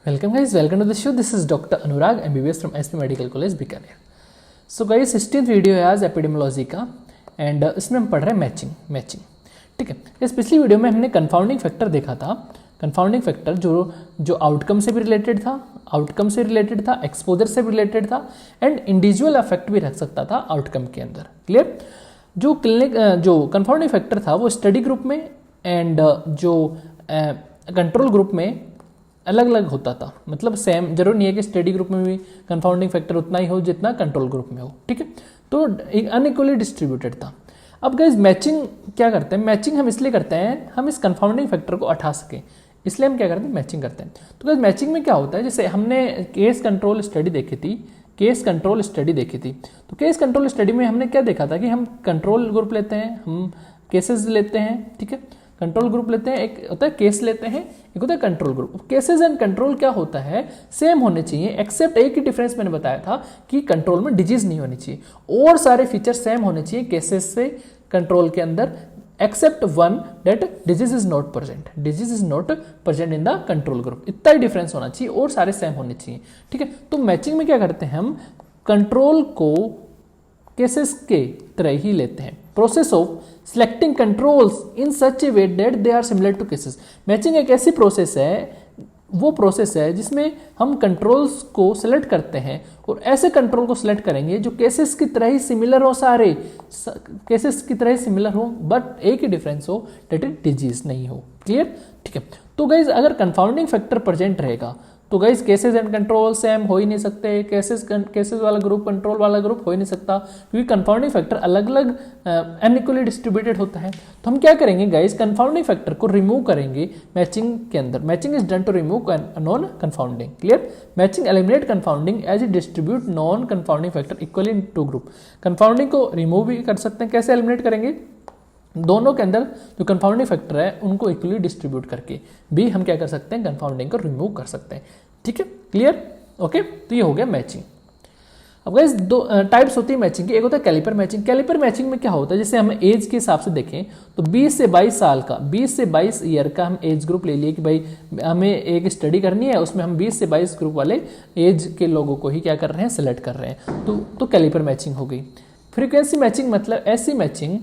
Welcome guys, welcome to the show. This is Dr. Anurag, MBBS from SP Medical College Bikaner. So guys 16th video है आज epidemiology का and इसमें हम पढ़ रहे हैं मैचिंग. ठीक है, इस पिछली वीडियो में हमने कंफाउंडिंग फैक्टर देखा था. कंफाउंडिंग फैक्टर जो आउटकम से भी रिलेटेड था, एक्सपोजर से भी रिलेटेड था एंड इंडिविजुअल इफेक्ट भी रख सकता था आउटकम के अंदर. क्लियर? जो कंफाउंडिंग फैक्टर था वो स्टडी ग्रुप में एंड जो कंट्रोल ग्रुप में अलग अलग होता था. मतलब सेम जरूर नहीं है कि स्टडी ग्रुप में भी कंफाउंडिंग फैक्टर उतना ही हो जितना कंट्रोल ग्रुप में हो. ठीक है, तो अनइक्वली डिस्ट्रीब्यूटेड था. अब गाइस मैचिंग क्या करते हैं? मैचिंग हम इसलिए करते हैं हम इस कंफाउंडिंग फैक्टर को हटा सकें, इसलिए हम क्या करते हैं? मैचिंग करते हैं. तो गाइस मैचिंग में क्या होता है, जैसे हमने केस कंट्रोल स्टडी देखी थी. तो केस कंट्रोल स्टडी में हमने क्या देखा था कि हम कंट्रोल ग्रुप लेते हैं, हम केसेस लेते हैं. ठीक है, कंट्रोल ग्रुप लेते हैं, एक होता है केस लेते हैं, एक होता है control group. Cases and control क्या होता है? सेम होने चाहिए, एक्सेप्ट एक ही डिफरेंस मैंने बताया था कि कंट्रोल में डिजीज नहीं होनी चाहिए और सारे फीचर सेम होने चाहिए केसेस से कंट्रोल के अंदर, except one that disease is not present in the control group. इतना ही डिफरेंस होना चाहिए और सारे सेम होने चाहिए. ठीक है, तो मैचिंग में क्या करते हैं हम कंट्रोल को केसेस के तरह ही लेते हैं. Process of selecting controls in such a way that they are similar to cases. Matching एक ऐसी प्रोसेस है जिसमें हम कंट्रोल्स को सिलेक्ट करते हैं और ऐसे कंट्रोल को सिलेक्ट करेंगे जो केसेस की तरह ही सिमिलर हो, सारे केसेस की तरह ही सिमिलर हो, बट एक ही डिफरेंस हो, दैट इज डिजीज नहीं हो. क्लियर? ठीक है, तो गाइज अगर कंफाउंडिंग फैक्टर प्रेजेंट रहेगा तो guys cases and control same हो ही नहीं सकते. केसेस वाला ग्रुप कंट्रोल वाला ग्रुप हो ही नहीं सकता क्योंकि कंफाउंडिंग फैक्टर अलग अलग अनइक्वली डिस्ट्रीब्यूटेड होता है. तो हम क्या करेंगे गाइज, कंफाउंडिंग फैक्टर को रिमूव करेंगे मैचिंग के अंदर. Matching is done to remove non confounding. Clear? Matching eliminate confounding as it distribute non confounding factor equally in two group. Confounding को रिमूव भी कर सकते हैं. कैसे एलिमिनेट करेंगे? दोनों के अंदर जो कंफाउंडिंग फैक्टर है उनको इक्वली डिस्ट्रीब्यूट करके भी हम क्या कर सकते हैं? कंफाउंडिंग को रिमूव कर सकते हैं. ठीक है, क्लियर? ओके, तो ये हो गया मैचिंग. अब गाइस दो टाइप्स होती है मैचिंग की. एक होता है कैलिपर मैचिंग. कैलिपर मैचिंग में क्या होता है, जैसे हम एज के हिसाब से देखें तो 20 से 22 साल का, 20 से 22 ईयर का हम एज ग्रुप ले लिए कि भाई हमें एक स्टडी करनी है, उसमें हम 20 से 22 ग्रुप वाले एज के लोगों को ही क्या कर रहे हैं? सेलेक्ट कर रहे हैं. तो कैलिपर मैचिंग हो गई. फ्रीक्वेंसी मैचिंग मतलब ऐसी मैचिंग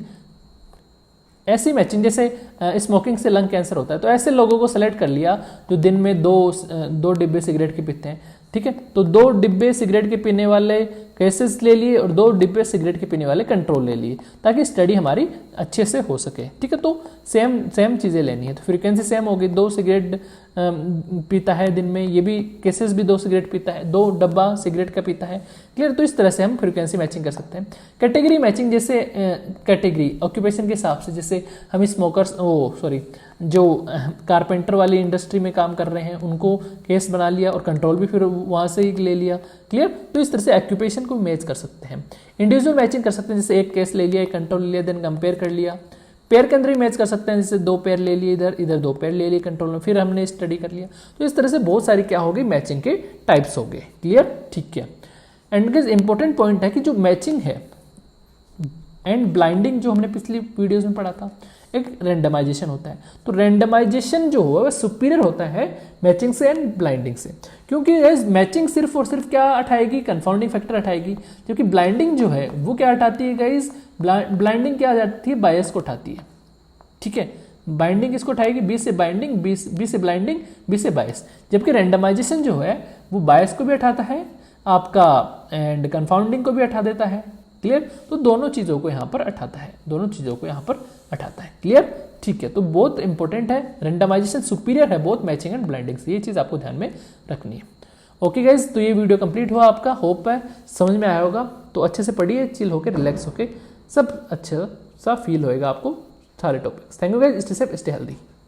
जैसे स्मोकिंग से लंग कैंसर होता है, तो ऐसे लोगों को सेलेक्ट कर लिया जो दिन में दो डिब्बे सिगरेट के पीते हैं. ठीक है, तो 2 डिब्बे सिगरेट के पीने वाले केसेस ले लिए और 2 डिब्बे सिगरेट के पीने वाले कंट्रोल ले लिए ताकि स्टडी हमारी अच्छे से हो सके. ठीक है, तो सेम चीज़ें लेनी है. तो फ्रीक्वेंसी सेम होगी. 2 सिगरेट पीता है दिन में, ये भी केसेस भी 2 सिगरेट पीता है, 2 डब्बा सिगरेट का पीता है. क्लियर? तो इस तरह से हम फ्रीक्वेंसी मैचिंग कर सकते हैं. कैटेगरी मैचिंग, जैसे कैटेगरी ऑक्यूपेशन के हिसाब से, जैसे हम स्मोकर्स जो कारपेंटर वाली इंडस्ट्री में काम कर रहे हैं उनको केस बना लिया और कंट्रोल भी फिर वहाँ से ही ले लिया. क्लियर? तो इस तरह से ऑक्यूपेशन को मैच कर सकते हैं. इंडिविजुअल मैचिंग कर सकते हैं, जैसे एक केस ले लिया, एक कंट्रोल ले लिया, देन कंपेयर कर लिया. पेयर के अंदर ही मैच कर सकते हैं, जैसे 2 पेयर ले लिए इधर 2 पेयर ले लिए कंट्रोल में, फिर हमने स्टडी कर लिया. तो इस तरह से बहुत सारी क्या हो गई? मैचिंग के टाइप्स हो गए. क्लियर? ठीक है. एंड गाइस इंपॉर्टेंट पॉइंट है कि जो मैचिंग है एंड ब्लाइंडिंग जो हमने पिछली वीडियोस में पढ़ा था, एक रेंडमाइजेशन होता है. तो रेंडमाइजेशन जो है वह सुपीरियर होता है मैचिंग से एंड ब्लाइंडिंग से, क्योंकि मैचिंग सिर्फ और सिर्फ क्या हटाएगी? कंफाउंडिंग फैक्टर हटाएगी, जबकि ब्लाइंडिंग जो है वो क्या हटाती है गाइस? ब्लाइंडिंग क्या हटाती है? बायस को उठाती है. ठीक है, बाइंडिंग इसको उठाएगी, 20 से बाइंडिंग, 20 से ब्लाइंडिंग, 20 से बायस. जबकि रेंडमाइजेशन जो है वो बायस को भी हटाता है आपका एंड कंफाउंडिंग को भी हटा देता है. क्लियर? तो दोनों चीज़ों को यहाँ पर हटाता है. क्लियर? ठीक है, तो बहुत इंपॉर्टेंट है. रेंडमाइजेशन सुपीरियर है बहुत मैचिंग एंड ब्लाइंडिंग से, ये चीज़ आपको ध्यान में रखनी है. ओके गाइज, तो ये वीडियो कंप्लीट हुआ आपका. होप है समझ में आया होगा. तो अच्छे से पढ़िए, चिल होकर, रिलैक्स होकर, सब अच्छा सा फील होएगा आपको सारे topics. Thank you guys. Stay safe, stay healthy.